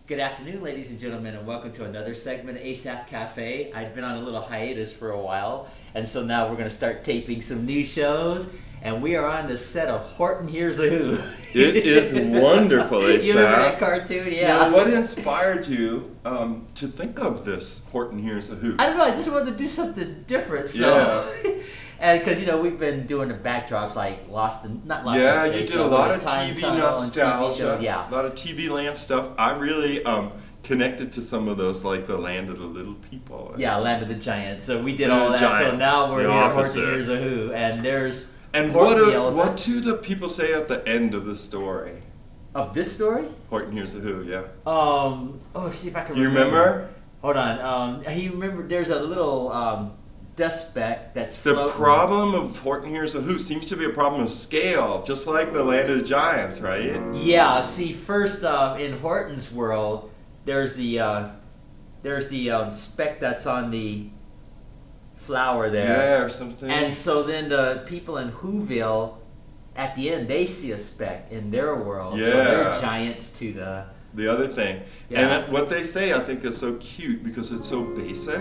Good afternoon, ladies and gentlemen, and welcome to another segment of Asaph Cafe. I've been on a little hiatus for a while, and so now we're going to start taping some new shows, and we are on the set of Horton Hears A Who. It is wonderful, Asaph. You remember that cartoon? Yeah. Now, what inspired you to think of this Horton Hears A Who? I don't know, I just wanted to do something different, so... Yeah. And because, we've been doing the backdrops like not Lost in Yeah, Space, you did a lot of Time TV Tunnel and nostalgia, TV shows, yeah. a lot of TV land stuff. I really connected to some of those, like the Land of the Little People. Yeah, Land of the Giants. So we did The all that. Giants, so now we're the here, opposite. Horton Hears A Who, and there's And Horton the elephant. what do the people say at the end of the story? Of this story? Horton Hears A Who, yeah. See if I can You remember? Hold on. He remembered there's a little dust speck that's The floating. problem of Horton Hears A Who seems to be a problem of scale, just like the Land of the Giants, right? Yeah, see, first in Horton's world, there's the speck that's on the flower there. Yeah, or something. And so then the people in Whoville, at the end, they see a speck in their world. Yeah. So they're giants to the other thing. Yeah. And what they say, I think, is so cute because it's so basic.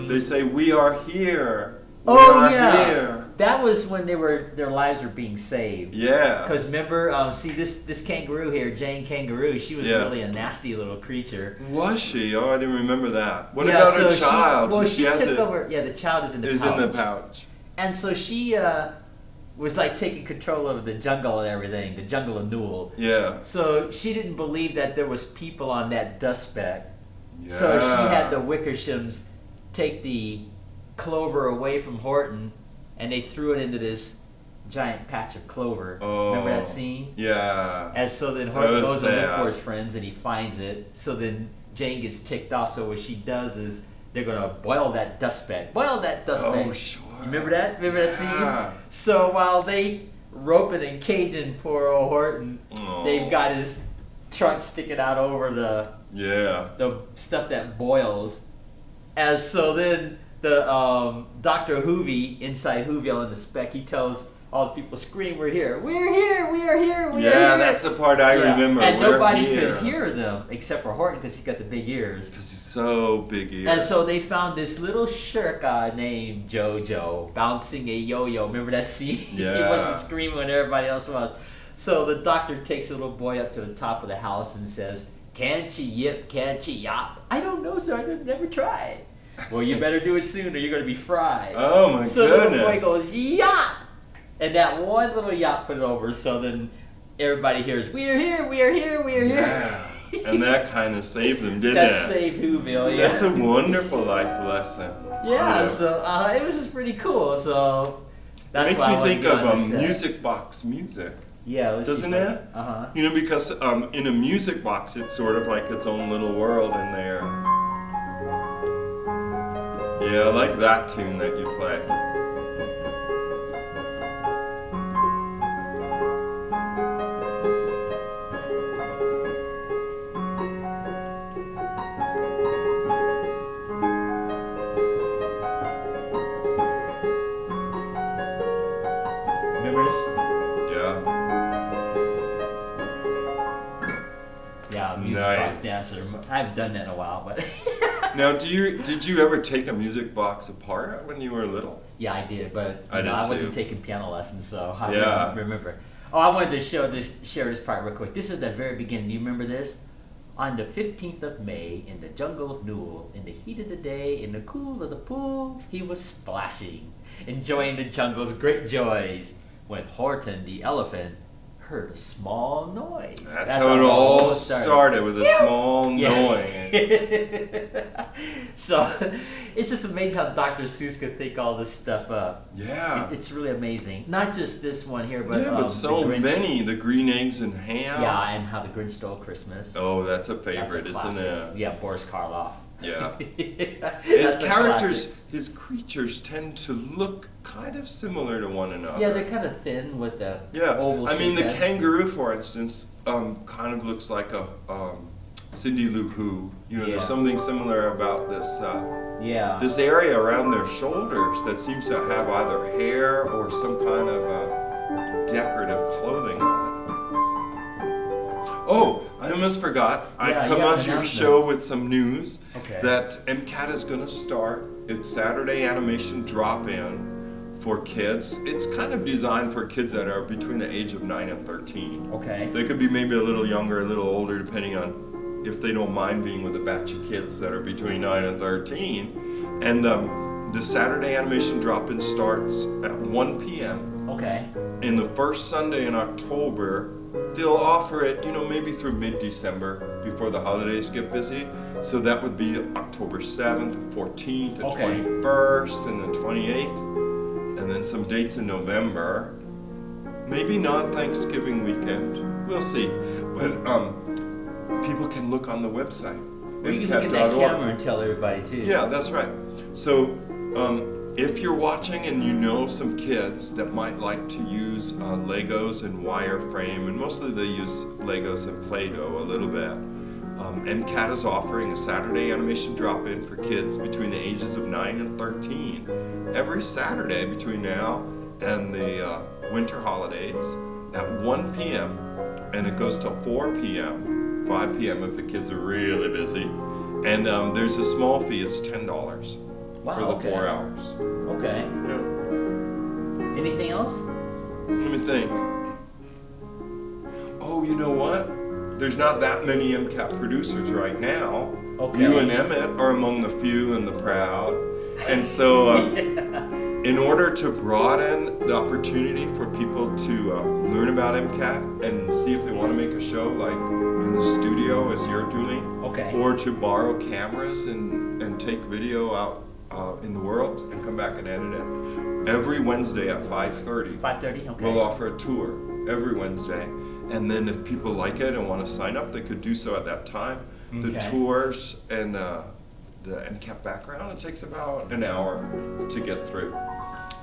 They say, "We are here. We are here." That was when their lives were being saved. Yeah. Because remember, see this kangaroo here, Jane Kangaroo, she was Yeah. really a nasty little creature. Was she? Oh, I didn't remember that. What Yeah, about so her child? She has took it. over. Yeah, the child is in the pouch. In the pouch. And so she was like taking control of the jungle and everything, the Jungle of Nool. Yeah. So she didn't believe that there was people on that dust speck. Yeah. So she had the Wickershams take the clover away from Horton, and they threw it into this giant patch of clover. Oh. Remember that scene? Yeah. And so then Horton That was goes to look sad. for his friends, and he finds it. So then Jane gets ticked off. So what she does is they're gonna boil that dust speck. Boil that dust speck. Oh, sure. You remember that? Remember that Yeah. scene? So while they roping and caging poor old Horton, Oh. they've got his trunk sticking out over the stuff that boils. As so then the Dr. Hoovy inside Whoville in the speck, he tells all the people, scream, "We're here! We're here! We are here! We are here!" Yeah, that's the part I remember. And We're nobody here. could hear them except for Horton because he's got the big ears. Because he's so big ears. And so they found this little shirka named Jojo bouncing a yo-yo. Remember that scene? He Yeah. wasn't screaming when everybody else was. So the doctor takes a little boy up to the top of the house and says, "Can't you yip? Can't you yop?" "I don't know, sir. I've never tried." "Well, you better do it soon or you're going to be fried." Oh my so goodness. the little boy goes, "Yop!" And that one little yop put it over. So then everybody hears, "We are here! We are here! We are here!" Yeah. And that kind of saved them, didn't That it? saved Whoville, yeah. That's a wonderful life lesson. Yeah, You know. so it was just pretty cool. So that's It makes why I me wanted think to go on of the set. music box music. Yeah, let's Doesn't see. it? Uh-huh. You know, because in a music box, it's sort of like its own little world in there. Yeah, I like that tune that you play. Remember this? Yeah. Yeah, music Nice. box dancer. I haven't done that in a while, but Now, did you ever take a music box apart when you were little? yeah, I did. But I did I wasn't too. taking piano lessons, so I Yeah. don't remember. Oh, I wanted to share this part real quick. This is the very beginning. Do you remember this? On the 15th of May, in the Jungle of Nool, in the heat of the day, in the cool of the pool, he was splashing, enjoying the jungle's great joys, when Horton the elephant heard a small noise. That's how it all started, with a small Yeah. noise. So it's just amazing how Dr. Seuss could think all this stuff up. Yeah. It's really amazing. Not just this one here, but Yeah, but so the Grinch. many. The green eggs and ham. Yeah, and how the Grinch stole Christmas. Oh, that's a That's a favorite, isn't classic. it? Yeah, Boris Karloff. Yeah. That's His a characters, classic. his creatures tend to look kind of similar to one another. Yeah, they're kind of thin with the Yeah, oval I mean the shaped heads. kangaroo, for instance, kind of looks like a Cindy Lou Who. You know, Yeah. there's something similar about Yeah. this area around their shoulders that seems to have either hair or some kind of decorative clothing on it. Oh, I almost forgot. Yeah, I come you got on an your announcement. show with some news Okay. that MCAT is going to start its Saturday animation drop-in for kids. It's kind of designed for kids that are between the age of 9 and 13. Okay. They could be maybe a little younger, a little older, depending on if they don't mind being with a batch of kids that are between 9 and 13. And the Saturday animation drop-in starts at 1 p.m. Okay. In the first Sunday in October. They'll offer it, maybe through mid-December before the holidays get busy. So that would be October 7th, 14th, the Okay. 21st, and the 28th. And then some dates in November. Maybe not Thanksgiving weekend. We'll see. But people can look on the website. Well, you can look at that camera and tell everybody too. Yeah, that's right. So if you're watching and you know some kids that might like to use Legos and wireframe, and mostly they use Legos and Play-Doh a little bit, MCAT is offering a Saturday animation drop-in for kids between the ages of 9 and 13 every Saturday between now and the winter holidays at 1 p.m. and it goes till 4 p.m., 5 p.m. if the kids are really busy. And there's a small fee, it's $10 Wow, for the okay. 4 hours. Okay. Yeah. Anything else? Let me think. Oh, you know what? There's not that many MCAT producers right now. Okay. You and Emmett are among the few and the proud. And so in order to broaden the opportunity for people to learn about MCAT and see if they want to make a show like in the studio as you're doing, Okay. or to borrow cameras and take video out in the world and come back and edit it, every Wednesday at 5:30, 5:30. Okay. we'll offer a tour every Wednesday. And then if people like it and want to sign up, they could do so at that time. The Okay. tours and the MCAT background, it takes about an hour to get through.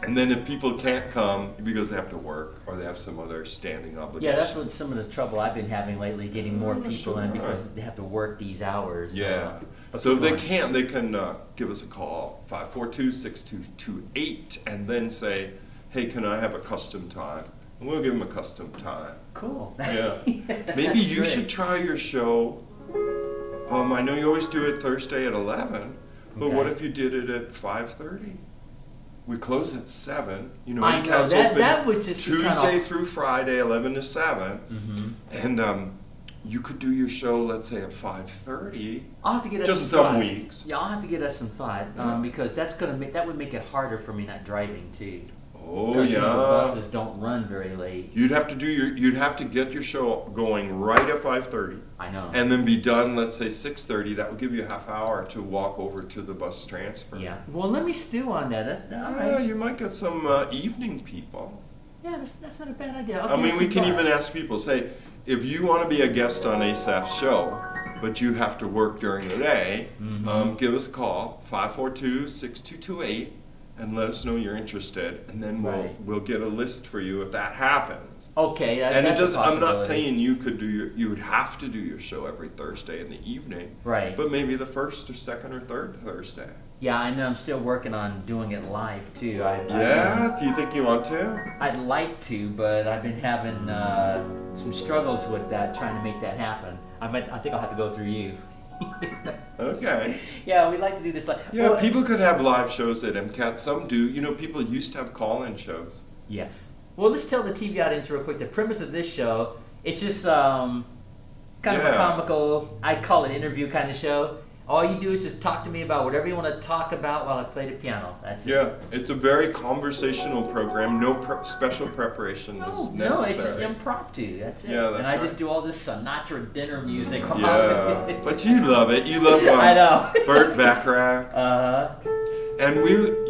And then if people can't come because they have to work or they have some other standing obligation. Yeah, that's what some of the trouble I've been having lately, getting more people sure. in because they have to work these hours. Yeah. But So if people they are- can't, they can give us a call, 542-6228, and then say, hey, can I have a custom time? And we'll give them a custom time. Cool. Yeah. Maybe That's you great. should try your show. I know you always do it Thursday at 11, but what Okay. if you did it at 5:30? We close at 7. I know, MCAT's that- open that would just be Tuesday kinda- through Friday, 11 to 7. And you could do your show, let's say, at 5:30. I'll have to get us Just some some thought. weeks. Yeah, I'll have to get us some thought because that would make it harder for me not driving too. Oh, Because, yeah. the buses don't run very late. You'd have to get your show going right at 5:30. I know. And then be done, let's say 6:30. That would give you a half hour to walk over to the bus transfer. Yeah. Well, let me stew on that. All Yeah, right. you might get some evening people. Yeah, that's not a bad idea. I mean, we can even ask people, say, if you want to be a guest on Asaph's show, but you have to work during the day, give us a call, 542-6228, and let us know you're interested, and then we'll get a list for you if that happens. Okay, And that's it does. a I'm not possibility. saying you would have to do your show every Thursday in the evening, Right. but maybe the first or second or third Thursday. Yeah, I know. I'm still working on doing it live too. Yeah? Do you think you want to? I'd like to, but I've been having some struggles with that, trying to make that happen. I think I'll have to go through you. Okay. Yeah, we like to do this live. Yeah, Well, people could have live shows at MCAT. Some do. People used to have call-in shows. Yeah. Well, let's tell the TV audience real quick. The premise of this show, it's just kind of a comical, I call it interview kind of show. All you do is just talk to me about whatever you want to talk about while I play the piano. That's it. Yeah, it's a very conversational program. No special preparation is necessary. No, it's just impromptu. That's it. Yeah, that's and I just right. do all this Sinatra dinner music. while Yeah, but you love it. You love I know. Burt Bacharach. Uh-huh. And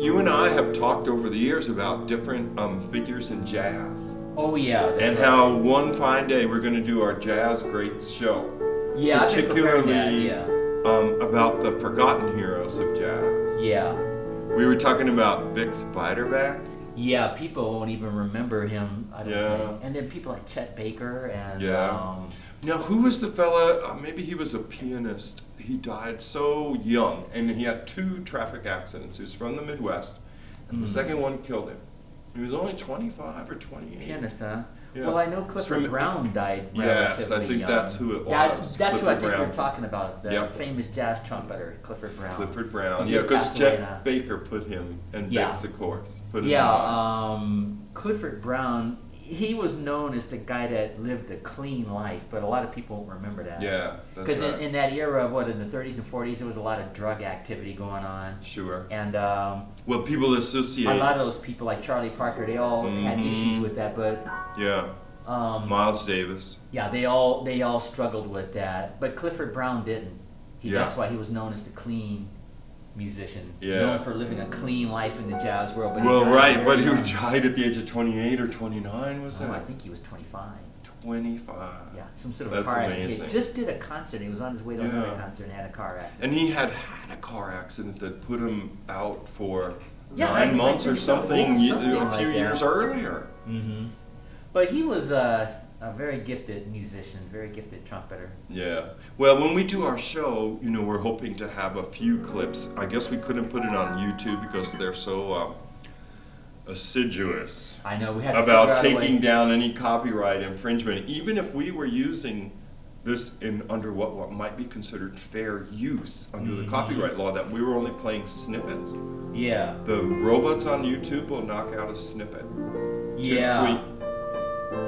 you and I have talked over the years about different figures in jazz. Oh, yeah. And how one fine day we're going to do our Jazz Greats show. Yeah, I've been preparing that, Particularly yeah. About the forgotten heroes of jazz. Yeah. We were talking about Bix Beiderbecke. Yeah, people won't even remember him, I don't Yeah. think. And then people like Chet Baker and... Yeah. Now, who was the fella, maybe he was a pianist. He died so young, and he had 2 traffic accidents. He was from the Midwest, and the second one killed him. He was only 25 or 28. Pianist, huh? Yeah. Well, I know Clifford Brown died Yes, I relatively think young. that's who it That's was. what I Clifford think Brown. you're talking about, the Yep. famous jazz trumpeter, Clifford Brown. Clifford Brown, He yeah, because passed away Chet Baker put him, and Yeah. Biggs, of course, put him Yeah, in. Clifford Brown, he was known as the guy that lived a clean life, but a lot of people won't remember that. Yeah, that's Because right. in that era, in the 30s and 40s, there was a lot of drug activity going on. Sure. And Well, people associate. a lot of those people, like Charlie Parker, they all had issues with that, but Yeah. Miles Davis. yeah, they all struggled with that. But Clifford Brown didn't. Yeah. That's why he was known as the clean musician. Yeah. Known for living a clean life in the jazz world. But Well, he died right, very but he young. died at the age of 28 or 29, was Oh, I that? think he was 25. 25. Yeah, some sort of That's a car accident. amazing. He just did a concert. He was on his way to another Yeah. concert and had a car accident. And he had a car accident that put him out for Yeah, 9 I months or think so. something, Yeah, something a like few that. years earlier. Mm-hmm. But he was a very gifted musician, very gifted trumpeter. Yeah. Well, when we do our show, we're hoping to have a few clips. I guess we couldn't put it on YouTube because they're so assiduous I know we had to about figure out a taking way. down any copyright infringement. Even if we were using this under what might be considered fair use under the copyright law, that we were only playing snippets, Yeah. the robots on YouTube will knock out a snippet. Yeah. Too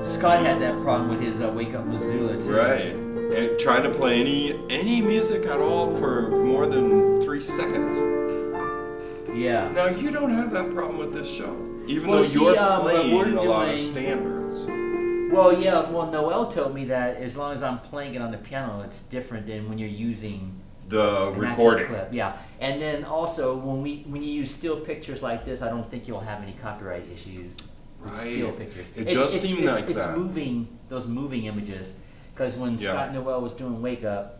Scott had that problem with his Wake Up Missoula too. sweet. Right. And trying to play any music at all for more than 3 seconds. Yeah. Now, you don't have that problem with this show, even Well, though see, you're we're playing a lot of doing- standards. Well, yeah. Well, Noel told me that as long as I'm playing it on the piano, it's different than when you're using The an recording. actual clip. Yeah. And then also when you use still pictures like this, I don't think you'll have any copyright issues. With Right. Still pictures. It does seem like it's that. those moving images. Because when Yeah. Scott Noel was doing Wake Up,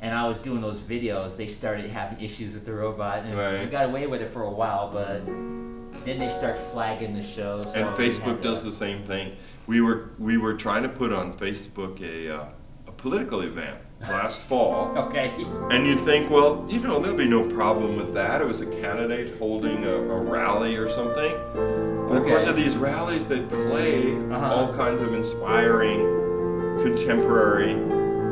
and I was doing those videos, they started having issues with the robot, and Right. we got away with it for a while, but then they start flagging the show. So And we Facebook had to- does the same thing. We were trying to put on Facebook a political event last fall, Okay. and you'd think, well, there'll be no problem with that. It was a candidate holding a rally or something. But of course, Okay. at these rallies, they play Uh-huh. all kinds of inspiring contemporary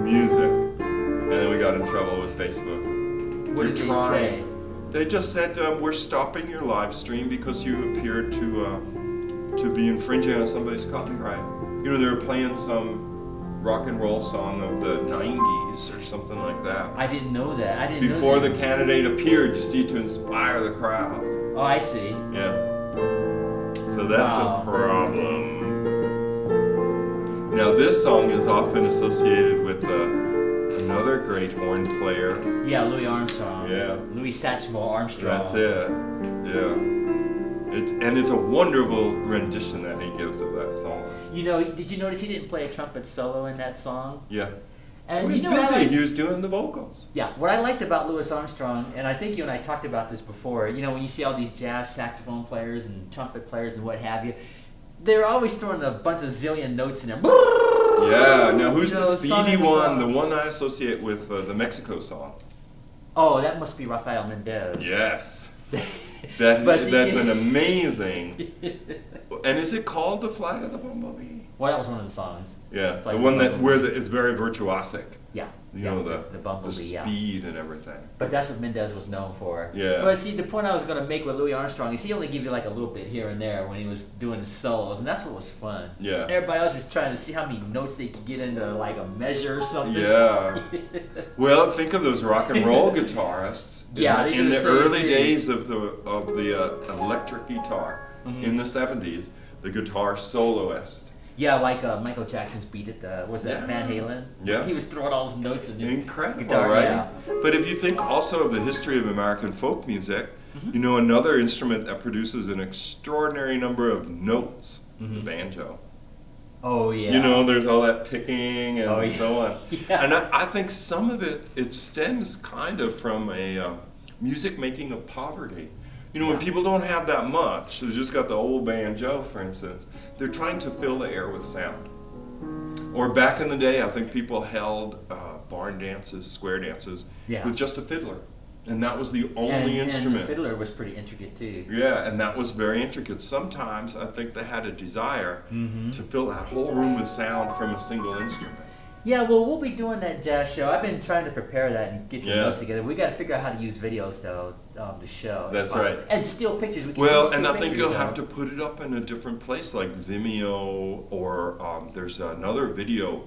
music, and then we got in trouble with Facebook. What They're did they trying. say? They just said, we're stopping your live stream because you appeared to be infringing on somebody's copyright. They were playing some rock and roll song of the 90s or something like that. I didn't know that. I didn't Before know the that. candidate appeared, you see, to inspire the crowd. Oh, I see. Yeah. So that's Wow. a problem. Now, this song is often associated with another great horn player. Yeah, Louis Armstrong. Yeah. Louis Satchmo Armstrong. That's it. Yeah. It's a wonderful rendition that he gives of that song. Did you notice he didn't play a trumpet solo in that song? Yeah. And He was what I busy. liked- He was doing the vocals. Yeah, what I liked about Louis Armstrong, and I think you and I talked about this before, when you see all these jazz saxophone players and trumpet players and what have you, they're always throwing a bunch of zillion notes in there. Yeah. Now, who's the Song speedy after one? song. The one I associate with the Mexico song. Oh, that must be Rafael Mendez. Yes. But see- That's an amazing. And is it called The Flight of the Bumblebee? Well, that was one of the songs. Yeah, Flight the of one the that Bumblebee. where it's very virtuosic. Yeah. You yeah, know the Bumblebee, the yeah. speed and everything. But that's what Mendez was known for. Yeah. But see, the point I was going to make with Louis Armstrong is he only gave you like a little bit here and there when he was doing his solos, and that's what was fun. Yeah. Everybody else is trying to see how many notes they could get into like a measure or something. Yeah. Well, think of those rock and roll guitarists. Yeah, they in do the the same early thing. days of the electric guitar Mm-hmm. in the 70s, the guitar soloist. Yeah, like Michael Jackson's beat at was that Yeah. Van Halen? Yeah. He was throwing all his notes in his Incredible, guitar. right? Yeah. But if you think also of the history of American folk music, Mm-hmm. another instrument that produces an extraordinary number of notes, Mm-hmm. the banjo. Oh yeah. There's all that picking and Oh, yeah. so on. Yeah. And I think some of it stems kind of from a music making of poverty. When people don't have that much, they've just got the old banjo, for instance, they're trying to fill the air with sound. Or back in the day, I think people held barn dances, square dances, Yeah. with just a fiddler. And that was the only instrument. And the fiddler was pretty intricate too. Yeah, and that was very intricate. Sometimes I think they had a desire to fill that whole room with sound from a single instrument. Yeah, well, we'll be doing that jazz show. I've been trying to prepare that and get the notes together. We got to figure out how to use videos though to show. That's right. And still pictures. We can Well, and I think you'll have to put it up in a different place, like Vimeo, or there's another video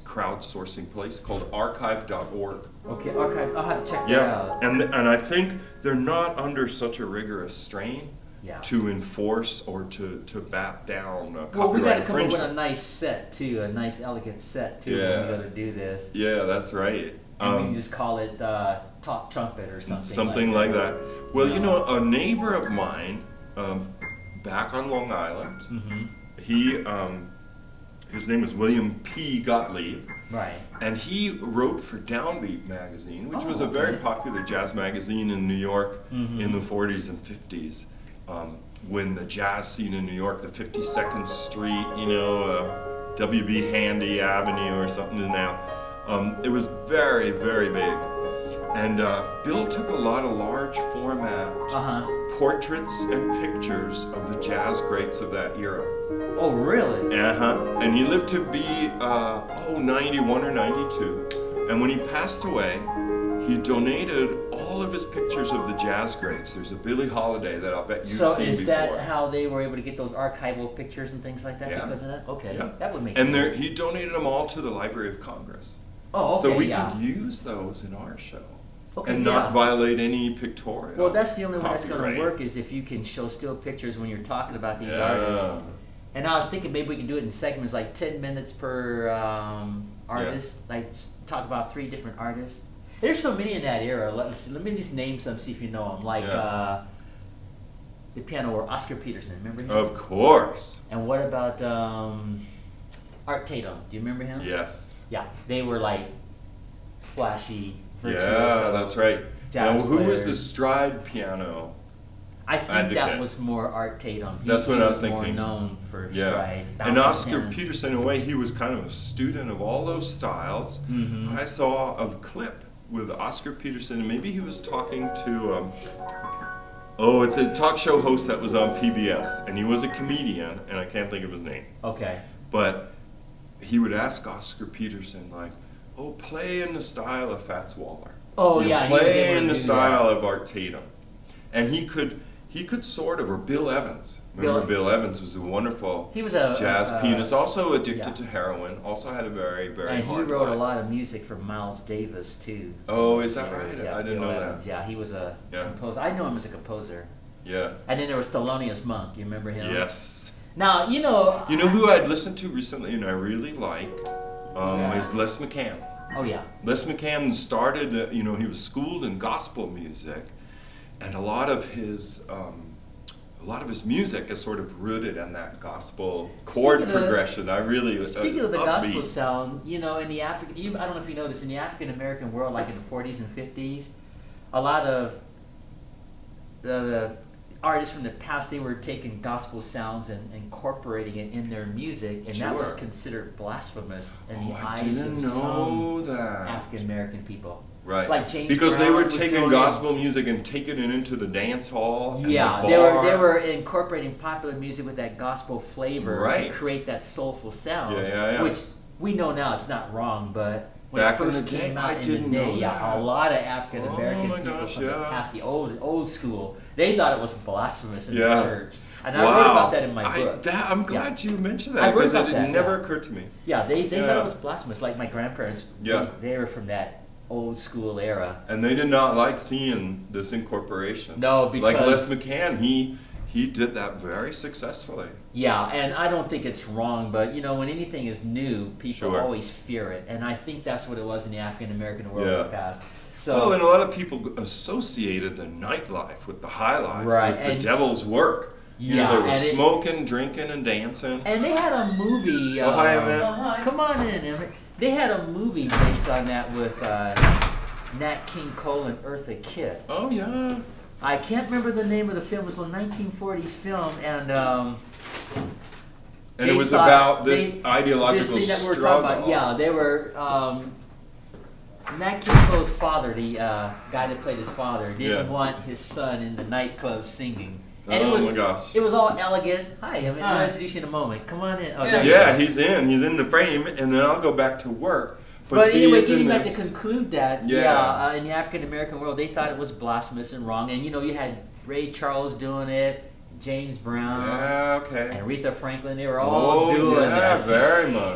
crowdsourcing place called archive.org. Okay, archive. I'll have to check that out. And I think they're not under such a rigorous strain to enforce or to bat down copyright Well, we got to come up infringement. with a nice set too, a nice elegant set too when we go to do this. Yeah, that's right. And we can just call it Talk Trumpet or something. Something like that. Well, you know, a neighbor of mine back on Long Island, he his name was William P. Gottlieb. Right. And he wrote for Downbeat magazine, which was a very popular jazz magazine in New York in the 40s and 50s. When the jazz scene in New York, the 52nd Street, you know, W.B. Handy Avenue or something now, it was very, very big. And Bill took a lot of large format portraits and pictures of the jazz greats of that era. Oh, really? And he lived to be 91 or 92. And when he passed away, he donated all of his pictures of the jazz greats. There's a Billie Holiday that I'll bet you've seen before. So is that how they were able to get those archival pictures and things like that because of that? Okay, that would make sense. And he donated them all to the Library of Congress. Oh, okay, so we could use those in our show. Okay, and not violate any pictorial. Well, that's the only way that's going copyright. to work is if you can show still pictures when you're talking about these artists. And I was thinking maybe we can do it in segments like 10 minutes per artist, like talk about 3 different artists. There's so many in that era. Let me just name some, see if you know them. Like the piano or Oscar Peterson, remember him? Of course. And what about Art Tatum? Do you remember him? Yes. Yeah, they were like flashy, virtuoso. Yeah, that's right. Now, who was players. the stride piano? I think that was more Art Tatum. That's what he I'm was thinking. More known for stride. And Oscar Peterson, in a way, he was kind of a student of all those styles. I saw a clip with Oscar Peterson, and maybe he was talking to, it's a talk show host that was on PBS, and he was a comedian, and I can't think of his name. Okay. But he would ask Oscar Peterson, like, play in the style of Fats Waller. Oh, yeah. Play in the style of Art Tatum. And he could sort of, or Bill Evans. Remember Bill Evans was a wonderful jazz pianist, also addicted to heroin, also had a very, very hard And he wrote life. a lot of music for Miles Davis, too. Oh, is that right? Yeah, I didn't know Evans. that. Yeah, he was a composer. I know him as a composer. Yeah. And then there was Thelonious Monk. You remember him? Yes. Now, You know who I'd listened to recently and I really like is Les McCann. Oh, yeah. Les McCann started, he was schooled in gospel music, and a lot of his music is sort of rooted in that gospel chord progression. Speaking of the gospel sound, in the African, I don't know if you know this, in the African American world, like in the 40s and 50s, a lot of the artists from the past, they were taking gospel sounds and incorporating it in their music, and that was considered blasphemous in the eyes of some African American people. Right. Like James because Brown they were was taking doing gospel music and taking it into the dance hall. And yeah, the they bar. were incorporating popular music with that gospel flavor to create that soulful sound. Yeah. Which we know now it's not wrong, but when back it first in the day, came out I didn't know that. a lot of African American people from the past, the old school, they thought it was blasphemous in the church. And I wrote about that in my book. I'm glad you mentioned that because it never occurred to me. Yeah, they thought it was blasphemous. Like my grandparents, they were from that old school era. And they did not like seeing this incorporation. No, because like Les McCann, he did that very successfully. Yeah, and I don't think it's wrong, but when anything is new, people always fear it, and I think that's what it was in the African American world in the past. So, and a lot of people associated the nightlife with the high life, with the devil's work. They were smoking, drinking, and dancing. And they had a movie. Hi, Emmett. Come on in, Emmett. They had a movie based on that with Nat King Cole and Eartha Kitt. Oh, yeah. I can't remember the name of the film. It was a 1940s film, and it was about this ideological this thing that struggle. we're talking about. Yeah, they were Nat King Cole's father, the guy that played his father, didn't want his son in the nightclub singing. And my gosh. It was all elegant. Hi, I'm going to introduce you in a moment. Come on in. Oh, he's in the frame, and then I'll go back to work. But see, anyway, he like to conclude that, in the African American world, they thought it was blasphemous and wrong. And you had Ray Charles doing it, James Brown, and Aretha Franklin. They were all doing this. Very much.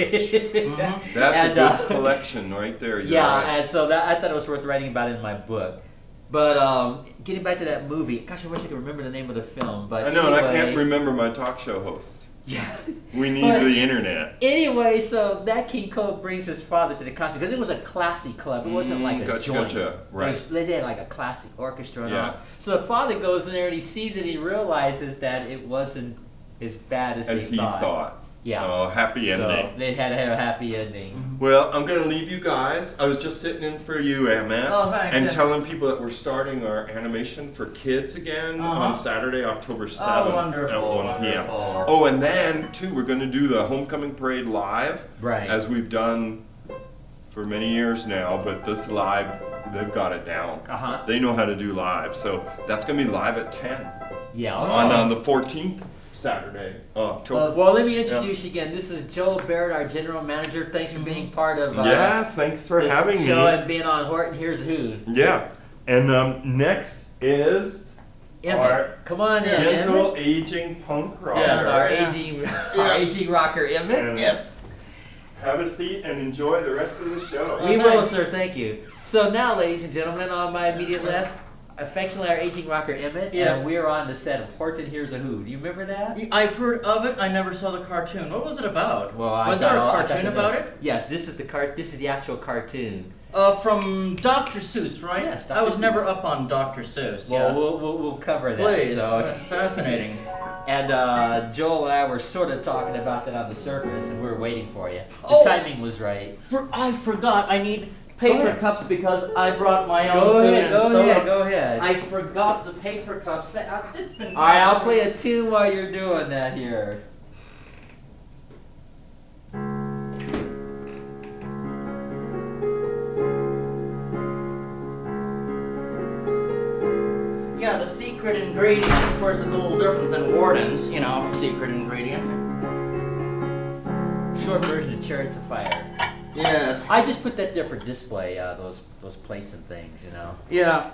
That's a good collection right there. And so I thought it was worth writing about it in my book. But getting back to that movie, gosh, I wish I could remember the name of the film. But I know, and I can't remember my talk show host. Yeah. We need the internet. Anyway, so Nat King Cole brings his father to the concert because it was a classy club. It wasn't like a joint. Right. They had like a classic orchestra and all. So the father goes in there and he sees it. He realizes that it wasn't as bad as he thought. Yeah. Oh, happy ending. So they had to have a happy ending. Well, I'm going to leave you guys. I was just sitting in for you, Emmett, and telling people that we're starting our animation for kids again on Saturday, October 7th at 1 p.m. Oh, and then, too, we're going to do the Homecoming Parade live, as we've done for many years now, but this live, they've got it down. They know how to do live, so that's going to be live at 10 on the 14th. Saturday, October. Well, let me introduce you again. This is Joel Baird, our general manager. Thanks for being part of thanks for having me. And being on Horton Hears A Who. Yeah, and next is Emmett. Come on in, gentle aging punk rocker. Yes, our aging rocker Emmett. Have a seat and enjoy the rest of the show. We will, sir. Thank you. So now, ladies and gentlemen, on my immediate left, affectionately our aging rocker Emmett, and we're on the set of Horton Hears A Who. Do you remember that? I've heard of it. I never saw the cartoon. What was it about? Well, was there a cartoon about it? Yes, this is the actual cartoon. From Dr. Seuss, right? Yes, Dr. I was Seuss. never up on Dr. Seuss. Well, we'll cover that. Please. So. Fascinating. And Joel and I were sort of talking about that on the surface, and we were waiting for you. The timing was right. I forgot. I need paper cups because I brought my own Go ahead. I forgot the paper cups. Alright, I'll play a tune while you're doing that here. Yeah, the secret ingredient, of course, is a little different than Warden's, secret ingredient. Short version of Chariots of Fire. Yes. I just put that there for display, those plates and things, Yeah.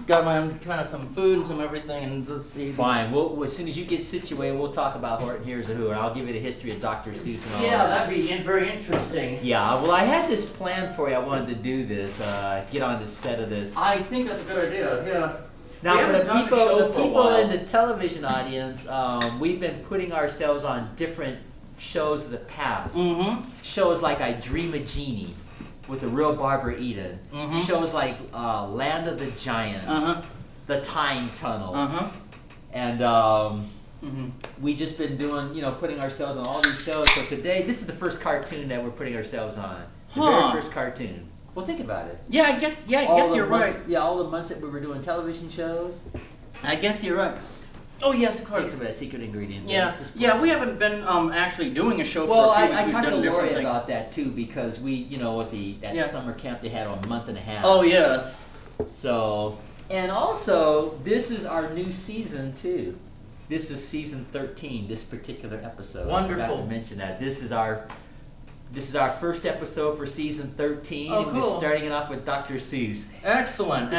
Got my own kind of some food and some everything, and let's see. Fine. As soon as you get situated, we'll talk about Horton Hears A Who, and I'll give you the history of Dr. Seuss and all Yeah, that. that'd be very interesting. Yeah. Well, I had this plan for you. I wanted to do this. Get on the set of this. I think that's a good idea. Yeah. Now, for the people in the television audience, we've been putting ourselves on different shows of the past. Shows like I Dream a Genie with the real Barbara Eden. Shows like Land of the Giants, The Time Tunnel, and we just been doing, putting ourselves on all these shows. So today, this is the first cartoon that we're putting ourselves on. The very first cartoon. Well, think about it. Yeah, I guess you're right. Yeah, all the months that we were doing television shows. I guess you're right. Oh yes, of course. Take some of that secret ingredient. Yeah, we haven't been actually doing a show for a few weeks. I talked to Lori things about that too because we, at that summer camp they had a month and a half. Oh yes. So, and also this is our new season too. This is season 13. This particular episode. Wonderful. I forgot to mention that this is our first episode for season 13. Oh, and cool. We're starting it off with Dr. Seuss. Excellent.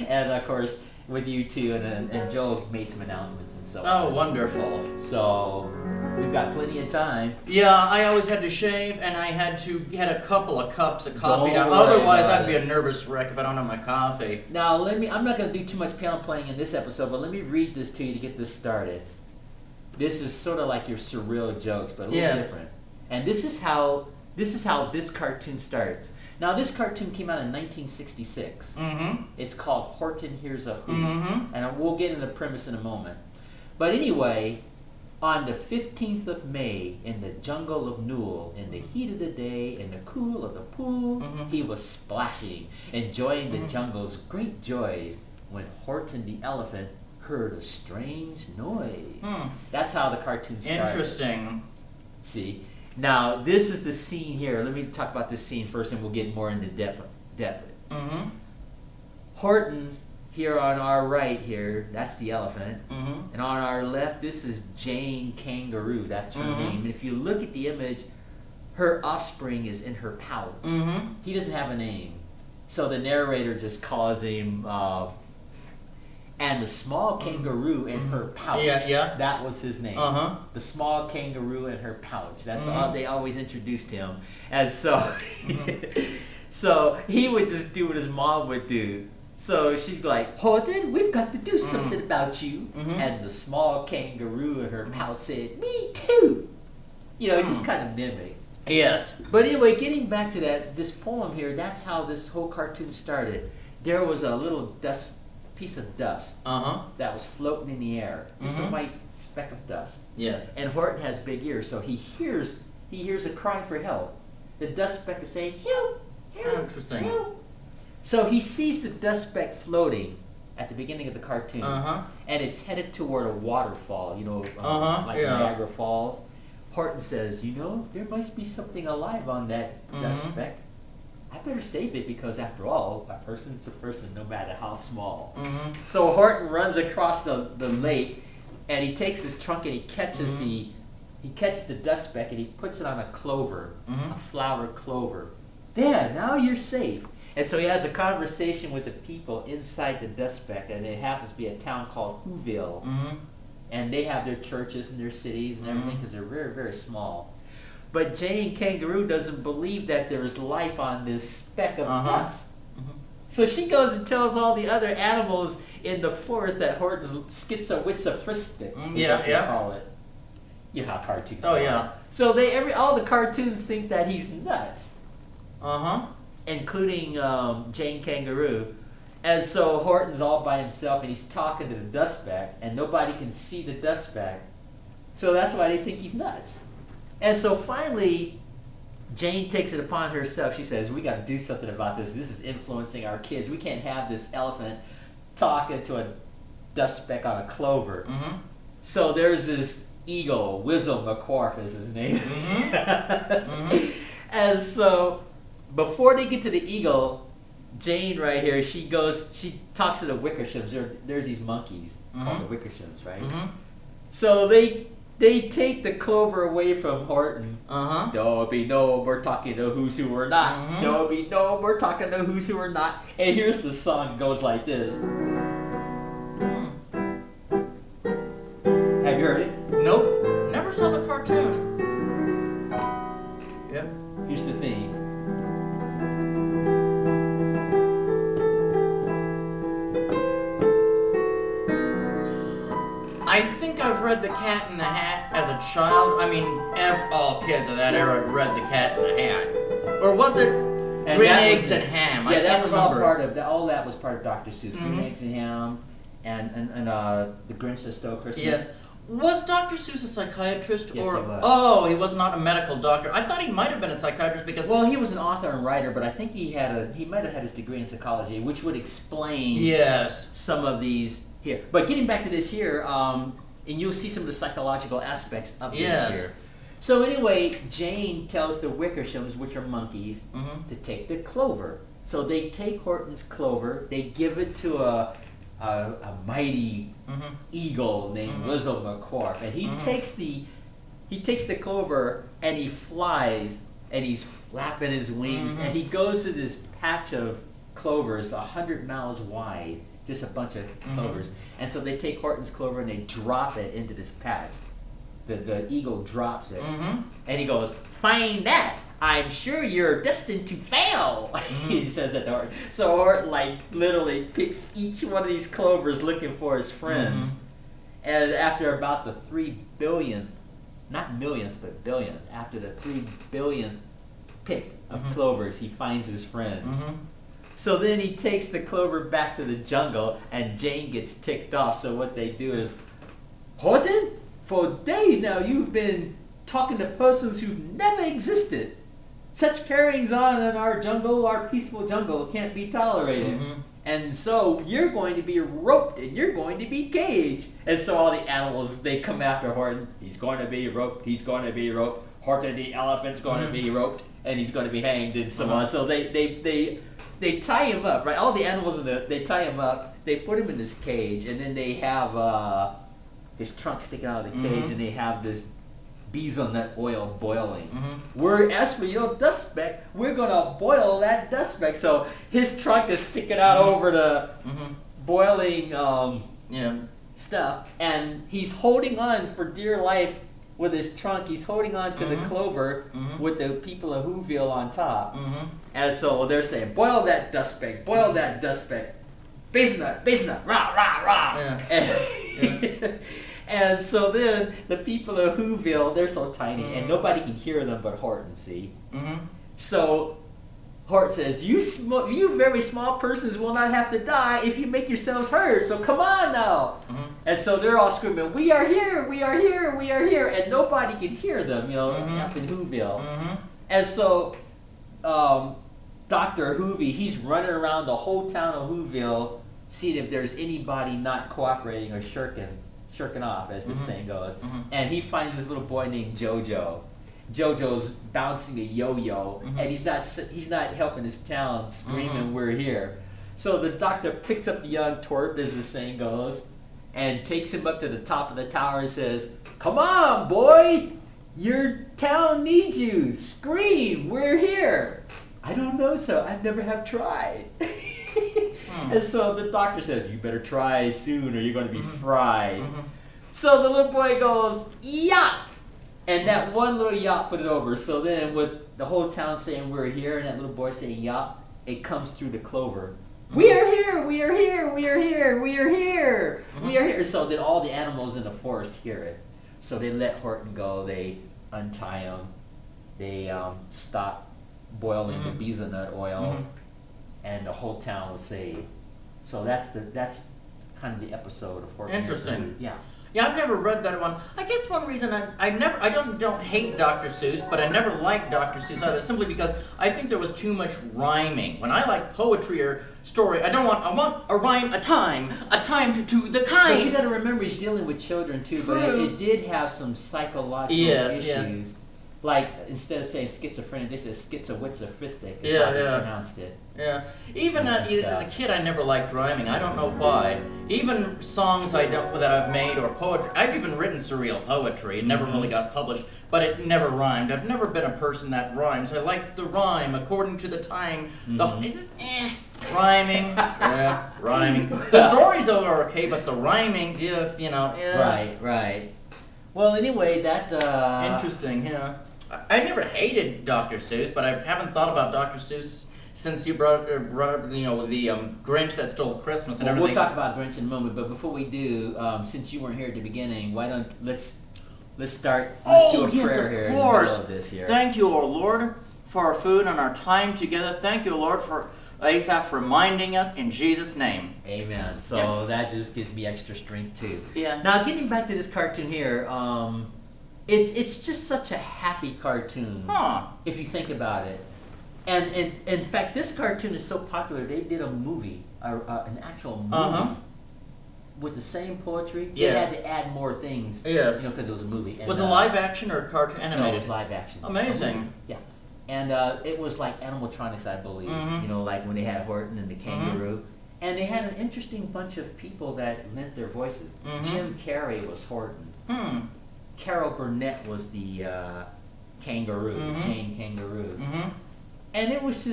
And of course, with you two, and Joel made some announcements and so on. Oh, wonderful. So, we've got plenty of time. Yeah, I always had to shave, and I had a couple of cups of coffee Don't down. worry Otherwise, about I'd be a nervous wreck if I don't have my coffee. Now, I'm not going to do too much piano playing in this episode, but let me read this to you to get this started. This is sort of like your surreal jokes, but a little different. And this is how this cartoon starts. Now, this cartoon came out in 1966. It's called Horton Hears A Who. And we'll get into the premise in a moment. But anyway, on the 15th of May, in the Jungle of Nool, in the heat of the day, in the cool of the pool, he was splashing, enjoying the jungle's great joys, when Horton the elephant heard a strange noise. That's how the cartoon started. Interesting. See? Now, this is the scene here. Let me talk about this scene first, and we'll get more into depth. Mm-hmm. Horton, here on our right here, that's the elephant. Mm-hmm. And on our left, this is Jane Kangaroo. That's her name. And if you look at the image, her offspring is in her pouch. Mm-hmm. He doesn't have a name. So the narrator just calls him, and the small kangaroo in her pouch. Yeah. That was his name. Uh-huh. The small kangaroo in her pouch. That's all they always introduced him. And so, so he would just do what his mom would do. So she'd be like, Horton, we've got to do something about you. And the small kangaroo in her pouch said, me too. You know, it just kind of mimicked. Yes. But anyway, getting back to this poem here, that's how this whole cartoon started. There was a little piece of dust that was floating in the air, just a white speck of dust. Yes. And Horton has big ears, so he hears a cry for help. The dust speck is saying, help, help, Interesting. help. So he sees the dust speck floating at the beginning of the cartoon, and it's headed toward a waterfall, you know, like Niagara Falls. Horton says, you know, there must be something alive on that dust speck. I better save it because, after all, a person's a person no matter how small. So Horton runs across the lake, and he takes his trunk and he catches the dust speck and he puts it on a clover, a flower clover. There, now you're safe. And so he has a conversation with the people inside the dust speck, and it happens to be a town called Whoville. And they have their churches and their cities and everything because they're very, very small. But Jane Kangaroo doesn't believe that there's life on this speck of dust. So she goes and tells all the other animals in the forest that Horton's schizophrenic, is what they call it. You know how cartoons are. Yeah. So all the cartoons think that he's nuts. Including Jane Kangaroo. And so Horton's all by himself and he's talking to the dust speck and nobody can see the dust speck. So that's why they think he's nuts. And so finally, Jane takes it upon herself. She says, we got to do something about this. This is influencing our kids. We can't have this elephant talking to a dust speck on a clover. So there's this eagle, Whizzle McQuarf is his name. And so before they get to the eagle, Jane right here, she talks to the Wickershams. There's these monkeys called the Wickershams, right? So they take the clover away from Horton. There'll be no more talking to who's who or not. There'll be no more talking to who's who or not. And here's the song, it goes like this. Have you heard it? Nope. Never saw the cartoon. Yep. Here's the theme. I think I've read The Cat in the Hat as a child. I mean, all kids of that era read The Cat in the Hat. Or was it Green Eggs and Ham? Yeah, that was all part of all that was part of Dr. Seuss. Green Eggs and Ham and The Grinch That Stole Christmas. Yes. Was Dr. Seuss a psychiatrist? Yes, or he was. Oh, he was not a medical doctor. I thought he might have been a psychiatrist because he was an author and writer, but I think he might have had his degree in psychology, which would explain some of these here. But getting back to this here, and you'll see some of the psychological aspects of this here. So anyway, Jane tells the Wickershams, which are monkeys, to take the clover. So they take Horton's clover, they give it to a mighty eagle named Whizzle McQuarf, and he takes the clover and he flies and he's flapping his wings and he goes to this patch of clovers 100 miles wide, just a bunch of clovers. And so they take Horton's clover and they drop it into this patch. The eagle drops it and he goes, find that. I'm sure you're destined to fail. He says that to Horton. So Horton literally picks each one of these clovers looking for his friends. And after about the 3 billionth, not millionth, but billionth, after the 3 billionth pick of clovers, he finds his friends. So then he takes the clover back to the jungle and Jane gets ticked off. So what they do is, Horton, for days now you've been talking to persons who've never existed. Such carryings on in our jungle, our peaceful jungle, can't be tolerated. And so you're going to be roped and you're going to be caged. And so all the animals, they come after Horton. He's going to be roped. He's going to be roped. Horton the elephant's going to be roped and he's going to be hanged and so on. So they tie him up, right? All the animals they tie him up. They put him in this cage, and then they have his trunk sticking out of the cage, and they have this bezel nut oil boiling. We're dust speck. We're gonna boil that dust speck. So his trunk is sticking out over the boiling stuff, and he's holding on for dear life with his trunk. He's holding on to the clover with the people of Whoville on top. And so they're saying, boil that dust speck, boil that dust speck. Bezel nut, rah, rah, rah. And so then the people of Whoville, they're so tiny, and nobody can hear them but Horton, see? So Horton says, you very small persons will not have to die if you make yourselves heard, so come on now. And so they're all screaming, we are here, we are here, we are here, and nobody can hear them, up in Whoville. And so Dr. Whovie, he's running around the whole town of Whoville, seeing if there's anybody not cooperating or shirking off, as the saying goes. And he finds this little boy named Jojo. Jojo's bouncing a yo-yo, and he's not helping his town, screaming, we're here. So the doctor picks up the young twerp, as the saying goes, and takes him up to the top of the tower and says, come on, boy! Your town needs you! Scream! We're here! I don't know, so I never have tried. And so the doctor says, you better try soon or you're going to be fried. So the little boy goes, yop! And that one little yop put it over. So then with the whole town saying we're here and that little boy saying yop, it comes through the clover. We are here, we are here, we are here, we are here, we are here. So then all the animals in the forest hear it. So they let Horton go, they untie him, they stop boiling the bezel nut oil, and the whole town was saved. So that's kind of the episode of Horton. Interesting. Yeah. Yeah, I've never read that one. I guess one reason I don't hate Dr. Seuss, but I never liked Dr. Seuss either, simply because I think there was too much rhyming. When I like poetry or story, I want a rhyme, a time to the kind. But you got to remember, he's dealing with children too. True. But it did have some psychological issues. Yes. Like instead of saying schizophrenic, they said schizowitsophistic. Is how they pronounced it. Yeah. Even as a kid, I never liked rhyming. I don't know why. Even songs that I've made or poetry. I've even written surreal poetry. It never really got published, but it never rhymed. I've never been a person that rhymes. I like the rhyme according to the time. Rhyming. Yeah, rhyming. The stories are okay, but the rhyming, Right. Well, anyway, that interesting. Yeah. I never hated Dr. Seuss, but I haven't thought about Dr. Seuss since you brought up the Grinch that stole Christmas and everything. We'll talk about Grinch in a moment, but before we do, since you weren't here at the beginning, why don't let's do a prayer here in the middle of this here. Thank you, O Lord, for our food and our time together. Thank you, Lord, for Asaph reminding us in Jesus' name. Amen. So that just gives me extra strength too. Yeah. Now getting back to this cartoon here, it's just such a happy cartoon. If you think about it. And in fact, this cartoon is so popular, they did a movie, an actual movie, with the same poetry. They had to add more things, because it was a movie. And, was it live action or cartoon animated? No, it was live action. Amazing. Yeah. And it was like animatronics, I believe, like when they had Horton and the kangaroo. And they had an interesting bunch of people that lent their voices. Jim Carrey was Horton. Carol Burnett was the kangaroo, Jane Kangaroo. And it was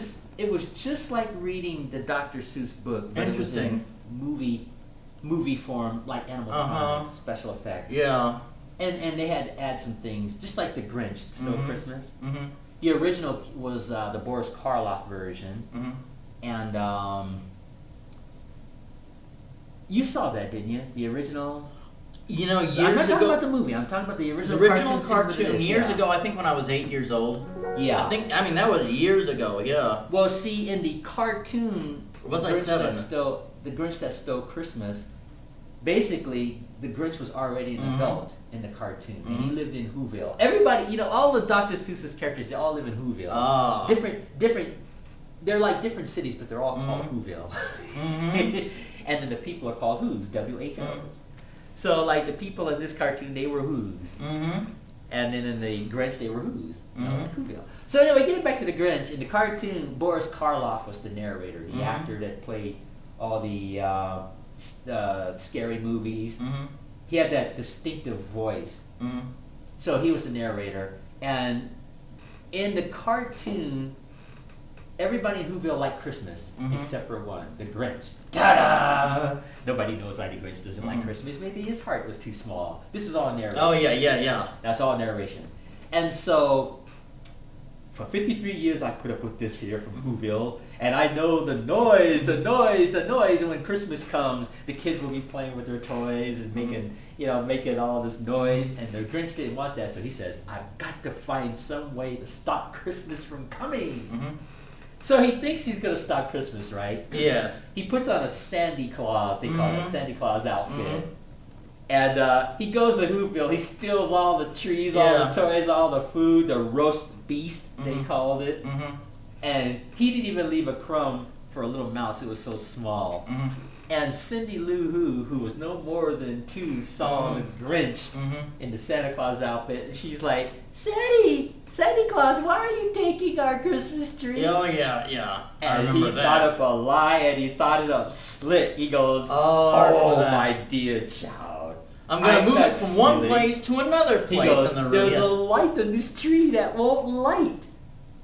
just like reading the Dr. Seuss book, but it was in movie form, like animatronics, special effects. Yeah. And they had to add some things, just like the Grinch, Snow Christmas. The original was the Boris Karloff version, and you saw that, didn't you? The original. Years ago. I'm not talking about the movie. I'm talking about the original. The original cartoon years ago. I think when I was 8 years old. Yeah. That was years ago. Yeah. Well, see, in the cartoon, was I 7? The Grinch that stole Christmas. Basically, the Grinch was already an adult in the cartoon, and he lived in Whoville. Everybody, all the Dr. Seuss's characters, they all live in Whoville. Different. They're like different cities, but they're all called Whoville. And then the people are called Who's, WHOs. So, like the people in this cartoon, they were Who's. And then in the Grinch, they were Who's. Like Whoville. So anyway, getting back to the Grinch, in the cartoon, Boris Karloff was the narrator, the actor that played all the scary movies. He had that distinctive voice. So he was the narrator. And in the cartoon, everybody in Whoville liked Christmas, except for one, the Grinch. Ta-da! Nobody knows why the Grinch doesn't like Christmas. Maybe his heart was too small. This is all narration. Oh, yeah. That's all narration. And so, for 53 years, I put up with this here from Whoville, and I know the noise, and when Christmas comes, the kids will be playing with their toys and making all this noise, and the Grinch didn't want that, so he says, I've got to find some way to stop Christmas from coming. So he thinks he's going to stop Christmas, right? Yes. He puts on a Sandy Claus, they call it a Sandy Claus outfit. And he goes to Whoville, he steals all the trees, all the toys, all the food, the roast beast, they called it. And he didn't even leave a crumb for a little mouse, it was so small. And Cindy Lou who was no more than 2, saw the Grinch in the Santa Claus outfit, and she's like, Santa Claus, why are you taking our Christmas tree? Oh, yeah. And he thought up a lie, and he thought it up slick. He goes, oh my dear child. I'm going to move it from one place to another place. He goes, in the room. there's a light in this tree that won't light.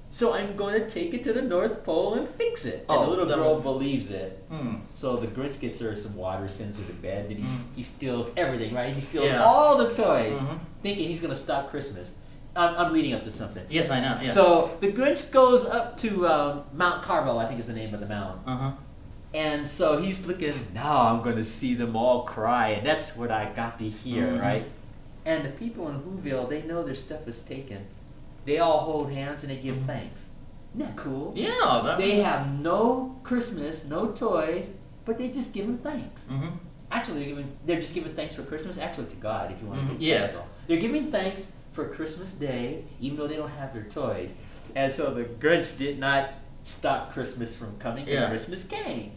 So I'm going to take it to the North Pole and fix it. And the little girl believes it. So the Grinch gets her some water, sends her to bed, then he steals everything, right? He steals all the toys, thinking he's going to stop Christmas. I'm leading up to something. Yes, I know. Yeah. So the Grinch goes up to Mount Carmel, I think is the name of the mountain. And so he's looking, now I'm going to see them all cry, and that's what I got to hear, right? And the people in Whoville, they know their stuff is taken. They all hold hands and they give thanks. Isn't that cool? Yeah. They have no Christmas, no toys, but they just give thanks. Actually, they're just giving thanks for Christmas, actually to God, if you want to get technical. They're giving thanks for Christmas Day, even though they don't have their toys. And so the Grinch did not stop Christmas from coming because Christmas came.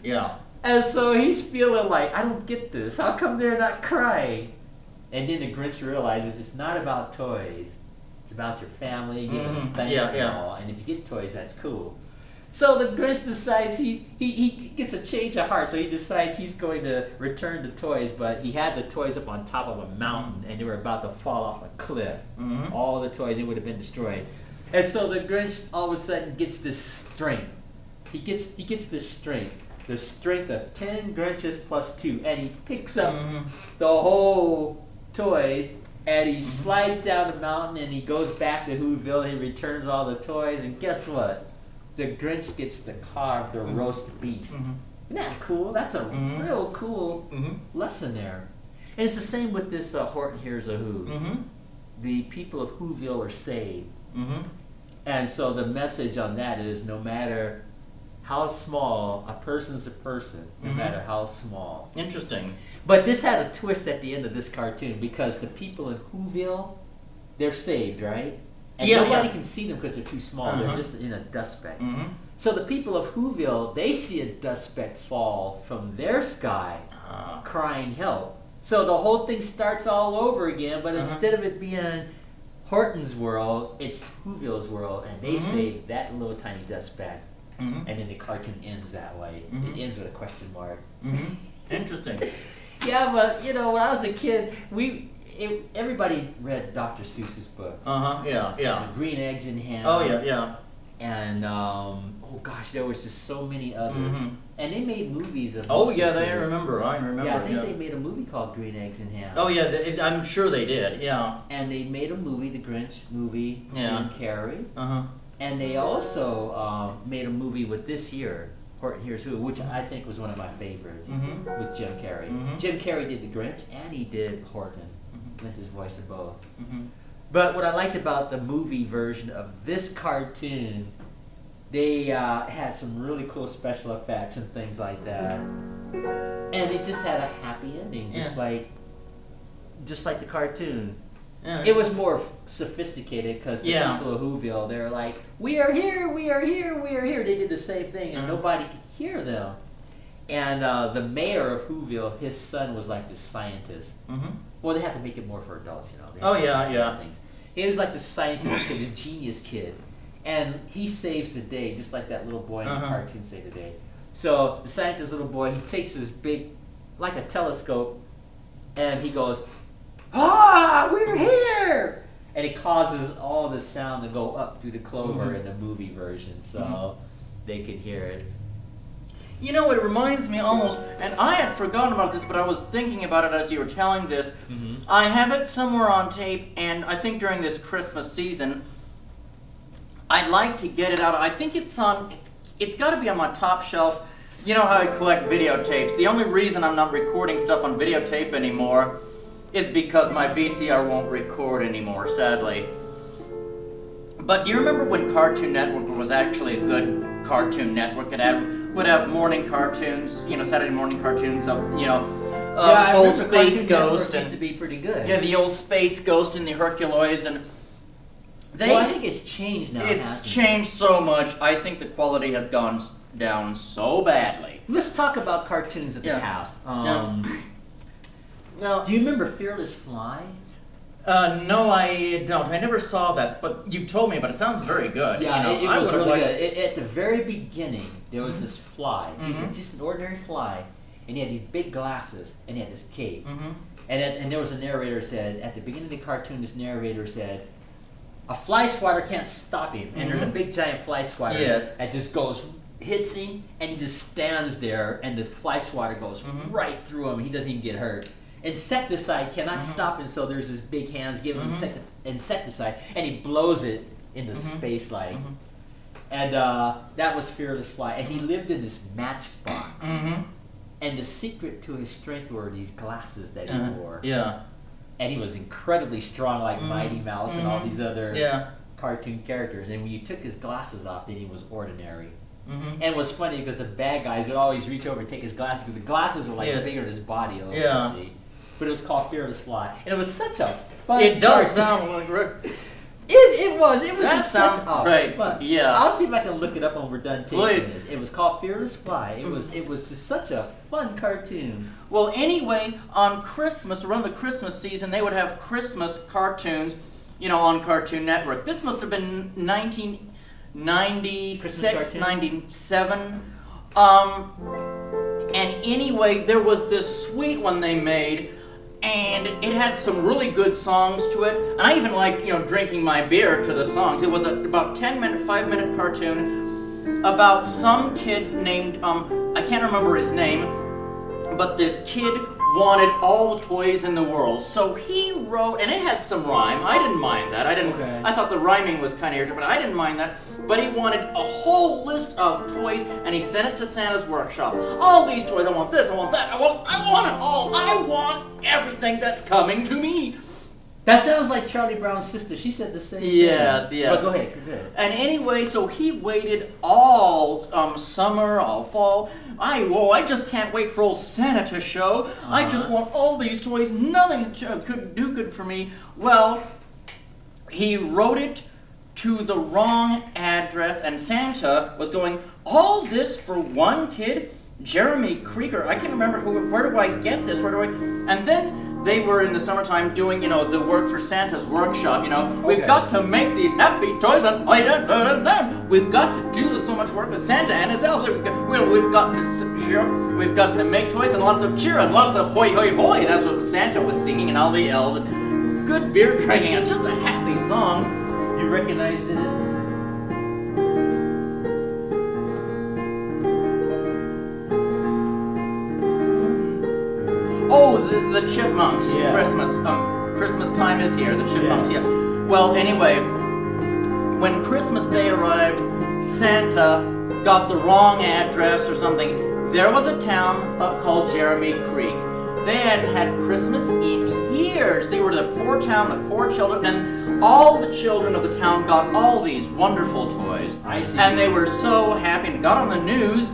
And so he's feeling like, I don't get this. How come they're not crying? And then the Grinch realizes it's not about toys. It's about your family, giving thanks and all. And if you get toys, that's cool. So the Grinch decides he gets a change of heart. So he decides he's going to return the toys, but he had the toys up on top of a mountain, and they were about to fall off a cliff. All the toys, they would have been destroyed. And so the Grinch all of a sudden gets this strength. He gets this strength. The strength of 10 Grinches plus 2. And he picks up the whole toys, and he slides down the mountain, and he goes back to Whoville, and he returns all the toys, and guess what? The Grinch gets to carve the roast beast. Isn't that cool? That's a real cool lesson there. And it's the same with this Horton Hears A Who. The people of Whoville are saved. And so the message on that is, no matter how small, a person's a person, no matter how small. Interesting. But this had a twist at the end of this cartoon, because the people in Whoville, they're saved, right? And nobody can see them because they're too small. They're just in a dust speck. So the people of Whoville, they see a dust speck fall from their sky, crying help. So the whole thing starts all over again, but instead of it being Horton's world, it's Whoville's world, and they save that little tiny dust speck. And then the cartoon ends that way. It ends with a question mark. Interesting. Yeah, but when I was a kid, everybody read Dr. Seuss's books. Green Eggs and Ham. And there was just so many others. And they made movies of. I remember. Yeah, I think they made a movie called Green Eggs and Ham. Oh yeah, I'm sure they did. Yeah. And they made a movie, the Grinch movie, Jim Carrey. And they also made a movie with this here, Horton Hears Who, which I think was one of my favorites, with Jim Carrey. Jim Carrey did the Grinch, and he did Horton. Lent his voice to both. But what I liked about the movie version of this cartoon, they had some really cool special effects and things like that. And it just had a happy ending, just like the cartoon. It was more sophisticated because the people of Whoville, they're like, we are here, we are here, we are here. They did the same thing, and nobody could hear them. And the mayor of Whoville, his son was like this scientist. Well, they have to make it more for adults, Things. He was like the scientist kid, this genius kid. And he saves the day, just like that little boy in the cartoon saved the day. So the scientist little boy, he takes his big, like a telescope, and he goes, "Ah, we're here!" And it causes all the sound to go up through the clover in the movie version, so they could hear it. You know, it reminds me almost, and I had forgotten about this, but I was thinking about it as you were telling this. I have it somewhere on tape, and I think during this Christmas season, I'd like to get it out. I think it's on, it's got to be on my top shelf. You know how I collect videotapes. The only reason I'm not recording stuff on videotape anymore is because my VCR won't record anymore, sadly. But do you remember when Cartoon Network was actually a good Cartoon Network? It would have morning cartoons, you know, Saturday morning cartoons of, you know, old Space Ghost. Used to be pretty good. Yeah, the old Space Ghost and the Herculoids, and I think it's changed now. It's changed so much. I think the quality has gone down so badly. Let's talk about cartoons of the past. Well, do you remember Fearless Fly? No, I don't. I never saw that, but you've told me about it. It sounds very good. Yeah, you know, it was really good. At the very beginning, there was this fly. He was just an ordinary fly, and he had these big glasses, and he had this cape. And there was a narrator said, at the beginning of the cartoon, this narrator said, a fly swatter can't stop him. And there's a big giant fly swatter that just hits him, and he just stands there, and the fly swatter goes right through him. He doesn't even get hurt. Insecticide cannot stop him, so there's his big hands giving him insecticide, and he blows it into space like. And that was Fearless Fly, and he lived in this matchbox. And the secret to his strength were these glasses that he wore. Yeah. And he was incredibly strong, like Mighty Mouse and all these other cartoon characters. And when you took his glasses off, then he was ordinary. And it was funny because the bad guys would always reach over and take his glasses because the glasses were like bigger than his body. See. But it was called Fearless Fly, and it was such a fun. It does sound like it was. It was that just sounds such great. Fun. Yeah, I'll see if I can look it up when we're done taping this. It was called Fearless Fly. It was just such a fun cartoon. Well, anyway, on Christmas, around the Christmas season, they would have Christmas cartoons, you know, on Cartoon Network. This must have been 1996, 97. And anyway, there was this sweet one they made, and it had some really good songs to it. And I even liked, you know, drinking my beer to the songs. It was about 5-minute cartoon about some kid named, I can't remember his name, but this kid wanted all the toys in the world. So he wrote, and it had some rhyme. I didn't mind that. I thought the rhyming was kind of irritating, but I didn't mind that. But he wanted a whole list of toys, and he sent it to Santa's workshop. All these toys, I want this, I want that, I want it all. I want everything that's coming to me. That sounds like Charlie Brown's sister. She said the same thing. Yes. But go ahead. And anyway, so he waited all summer, all fall. I just can't wait for old Santa to show. I just want all these toys. Nothing could do good for me. Well, he wrote it to the wrong address, and Santa was going, all this for one kid? Jeremy Krieger. I can't remember where do I get this? And then they were in the summertime doing, you know, the work for Santa's workshop, you know. We've got to make these happy toys and we've got to do so much work with Santa and his elves. We've got to make toys and lots of cheer and lots of hoy hoy hoy. That's what Santa was singing and all the elves. And good beer drinking and just a happy song. You recognize this? Oh, the Chipmunks. Christmas time is here. The Chipmunks. Well, anyway, when Christmas Day arrived, Santa got the wrong address or something. There was a town called Jeremy Creek. They hadn't had Christmas in years. They were the poor town of poor children, and all the children of the town got all these wonderful toys. I see. And they were so happy and got on the news,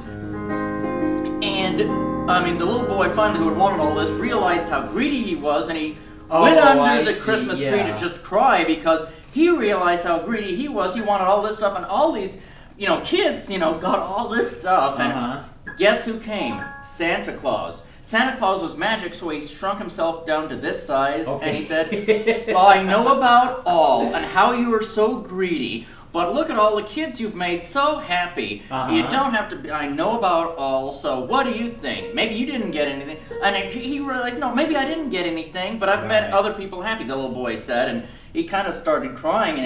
and I mean, the little boy finally who had wanted all this realized how greedy he was, and he went under the Christmas tree to just cry because he realized how greedy he was. He wanted all this stuff, and all these, you know, kids, you know, got all this stuff. And guess who came? Santa Claus. Santa Claus was magic, so he shrunk himself down to this size, Okay. and he said, well, I know about all, and how you are so greedy, but look at all the kids you've made so happy. You don't have to be, I know about all, so what do you think? Maybe you didn't get anything. And he realized, no, maybe I didn't get anything, but I've made other people happy, the little boy said, and he kind of started crying, and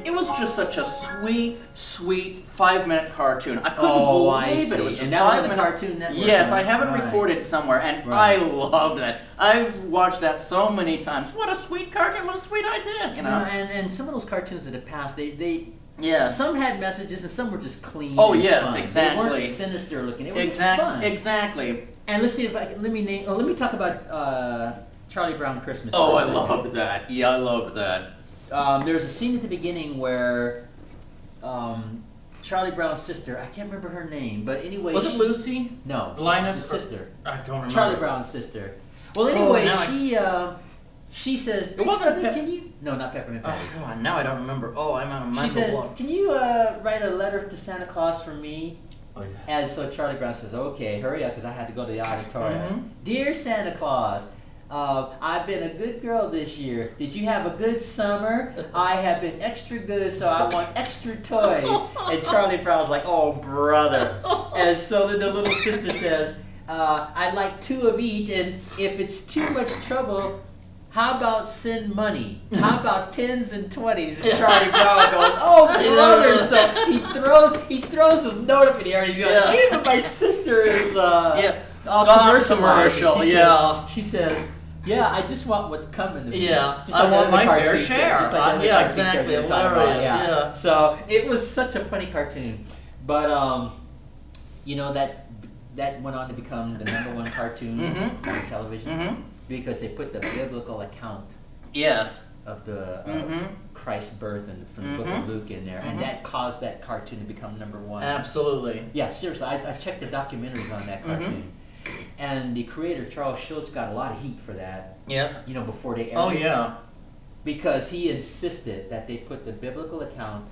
it was just such a sweet, sweet 5-minute cartoon. I couldn't believe it. It was just and that was 5 on the minutes. Cartoon Network. Yes, I have it recorded somewhere, and I loved that. I've watched that so many times. What a sweet cartoon! What a sweet idea! You know. And some of those cartoons that have passed, they Yeah. some had messages and some were just clean. Oh, and yes, fun. exactly. They weren't sinister looking. It was fun. Exactly. And let's see if I can, let me talk about Charlie Brown Christmas. Oh, for a I second. loved that. Yeah, I loved that. There's a scene at the beginning where Charlie Brown's sister, I can't remember her name, but anyway. Was it Lucy? No. Linus? The sister. I don't remember. Charlie Brown's sister. Well, anyway, now she says, It wasn't can you? No, not Peppermint Patty. Oh, God, now I don't remember. Oh, I'm on a mental She says, block. can you write a letter to Santa Claus for me? Oh, yeah. And so Charlie Brown says, okay, hurry up, because I had to go to the auditorium. Mhm. Dear Santa Claus, I've been a good girl this year. Did you have a good summer? I have been extra good, so I want extra toys. And Charlie Brown's like, oh, brother. And so then the little sister says, I'd like 2 of each, and if it's too much trouble, how about send money? How about 10s and 20s? And Charlie Brown goes, oh, brother! So he throws a note up in the air, and he goes, even my sister is all commercial, She says, yeah, I just want what's coming to me. Yeah, Just I like want the my cartoon fair thing, share. just like the Yeah, cartoon exactly, thing we were talking about, hilarious, yeah. So it was such a funny cartoon. But, you know, that went on to become the #1 cartoon on television because they put the biblical account Yes. of the Christ's birth and from the book of Luke in there, and that caused that cartoon to become #1. Absolutely. Yeah, seriously, I've checked the documentaries on that cartoon, and the creator Charles Schultz got a lot of heat for that. Yep. You know, before they aired Oh, it, yeah. because he insisted that they put the biblical account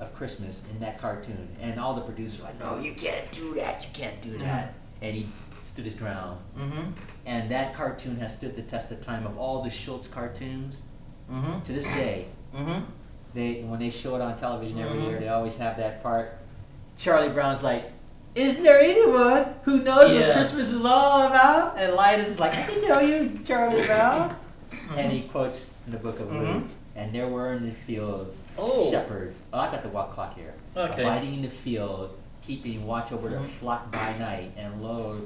of Christmas in that cartoon, and all the producers were like, no, you can't do that, you can't do that, and he stood his ground. And that cartoon has stood the test of time of all the Schultz cartoons to this day. When they show it on television every year, they always have that part. Charlie Brown's like, isn't there anyone who knows what Christmas is all about? And Linus is like, I can tell you, Charlie Brown. And he quotes in the book of Luke, and there were in the fields shepherds. Oh, I got the walk clock here. Okay. Abiding in the field, keeping watch over their flock by night, and lo,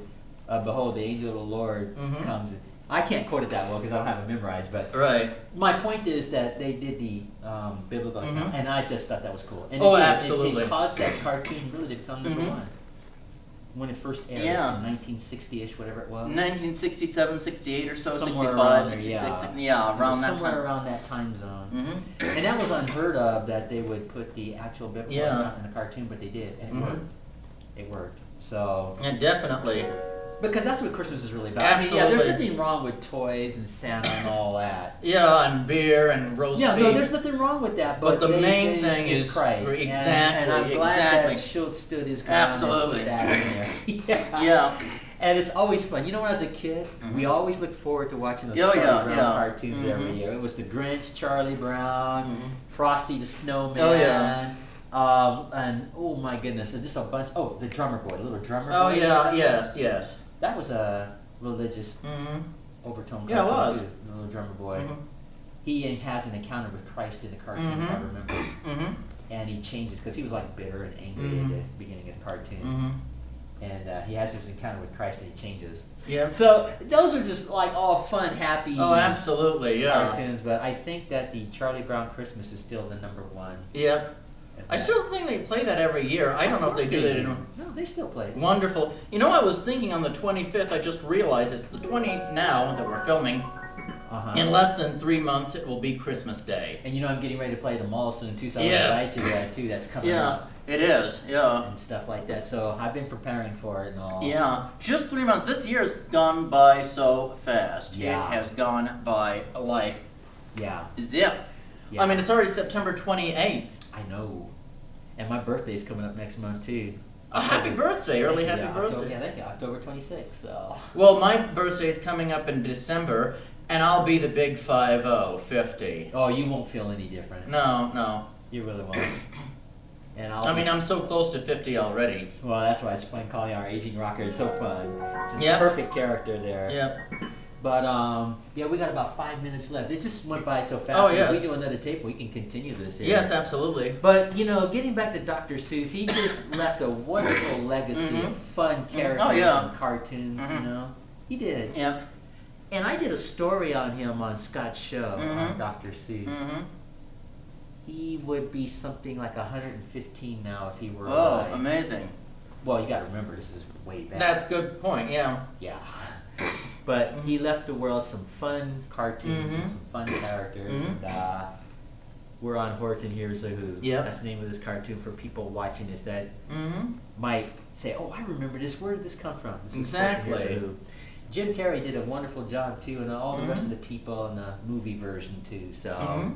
behold, the angel of the Lord comes. I can't quote it that well because I don't have it memorized, but my point is that they did the biblical account, and I just thought that was cool. And Absolutely. It caused that cartoon really to become #1 when it first aired in 1960-ish, whatever it was. 1967, 68 or so, Somewhere 65, around there, 66. yeah. Around that Somewhere time. around that time zone. And that was unheard of that they would put the actual biblical account in a cartoon, but they did, and it worked. It worked. So. And definitely. Because that's what Christmas is really about. Absolutely. I mean, there's nothing wrong with toys and Santa and all that. Yeah, and beer and roast beef. No, there's nothing wrong with that. But the main thing is Christ. Exactly. And I'm glad that Schultz stood his ground Absolutely. and put that in there. Yeah. And it's always fun. You know, when I was a kid, we always looked forward to watching those Oh, Charlie yeah, Brown yeah. cartoons every year. It was the Grinch, Charlie Brown, Frosty the Snowman. Oh, yeah. And oh my goodness, just a bunch. Oh, the drummer boy, the little drummer boy. Oh, yeah, yes. That was a religious overtone cartoon Yeah, it was. too, the little drummer boy. He has an encounter with Christ in the cartoon, if I remember. And he changes, because he was like bitter and angry at the beginning of the cartoon. And he has this encounter with Christ and he changes. Yeah. So those are just like all fun, happy Absolutely, yeah. cartoons. But I think that the Charlie Brown Christmas is still the #1. Yeah. I still think they play that every year. I don't know if they do that anymore. No, they still play it. Wonderful. You know, I was thinking on the 25th, I just realized it's the 20th now that we're filming. In less than 3 months, it will be Christmas Day. And you know I'm getting ready to play the mall soon too, so I'll Yes. invite you to that too. That's coming up. It is, yeah. And stuff like that. So I've been preparing for it and all. Yeah, just 3 months. This year's gone by so fast. Yeah. It has gone by like zip. Yeah. I mean, it's already September 28th. I know. And my birthday's coming up next month too. Happy birthday, early happy yeah, birthday. October, yeah, thank you. October 26th. So. Well, my birthday's coming up in December, and I'll be the big 50. Oh, you won't feel any different. No. You really won't. And I'm so close to 50 already. Well, that's why it's fun calling our aging rocker. It's so fun. It's just Yep. perfect character there. Yep. But yeah, we got about 5 minutes left. It just went by so fast. Oh, If yes. we do another tape, we can continue this here. Yes, absolutely. But getting back to Dr. Seuss, he just left a wonderful legacy of fun characters and cartoons. He did. Yep. And I did a story on him on Scott's show on Dr. Seuss. He would be something like 115 now if he were alive. Oh, amazing. Well, you got to remember this is way back. That's a good point. Yeah. Yeah. But he left the world some fun cartoons and some fun characters. And we're on Horton Hears A Who. Yep. That's the name of this cartoon for people watching this that might say, oh, I remember this. Where did this come from? This is Horton Hears A Who. Jim Carrey did a wonderful job too, and all the rest of the people in the movie version too. So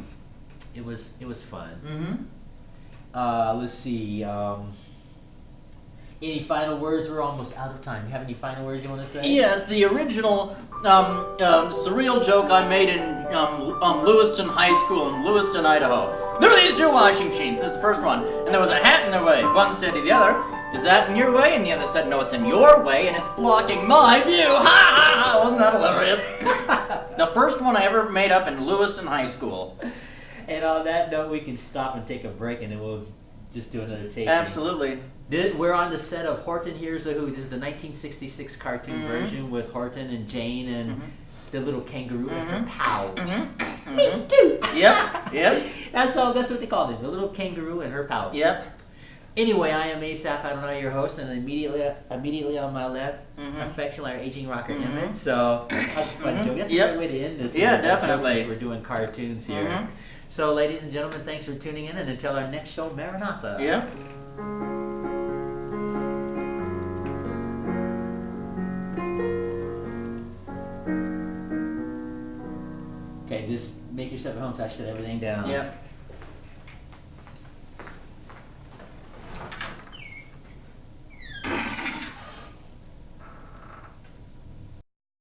it was fun. Let's see. Any final words? We're almost out of time. You have any final words you want to say? Yes, the original surreal joke I made in Lewiston High School in Lewiston, Idaho. There were these two washing machines. This is the first one. And there was a hat in their way. One said to the other, is that in your way? And the other said, no, it's in your way, and it's blocking my view. Ha ha ha! Wasn't that hilarious? The first one I ever made up in Lewiston High School. And on that note, we can stop and take a break, and then we'll just do another tape. Absolutely. We're on the set of Horton Hears A Who. This is the 1966 cartoon version with Horton and Jane and the little kangaroo and her pals. Me too. Yep. That's what they called it. The little kangaroo and her pals. Yep. Anyway, I am Asaph. I don't know your host, and immediately on my left, affectionately our aging rocker Emmett. So that's a fun joke. That's a great way to end this. Yeah, definitely. Since we're doing cartoons here. So, ladies and gentlemen, thanks for tuning in, and until our next show, Maranatha. Yeah. Okay, just make yourself at home so I shut everything down. Yep.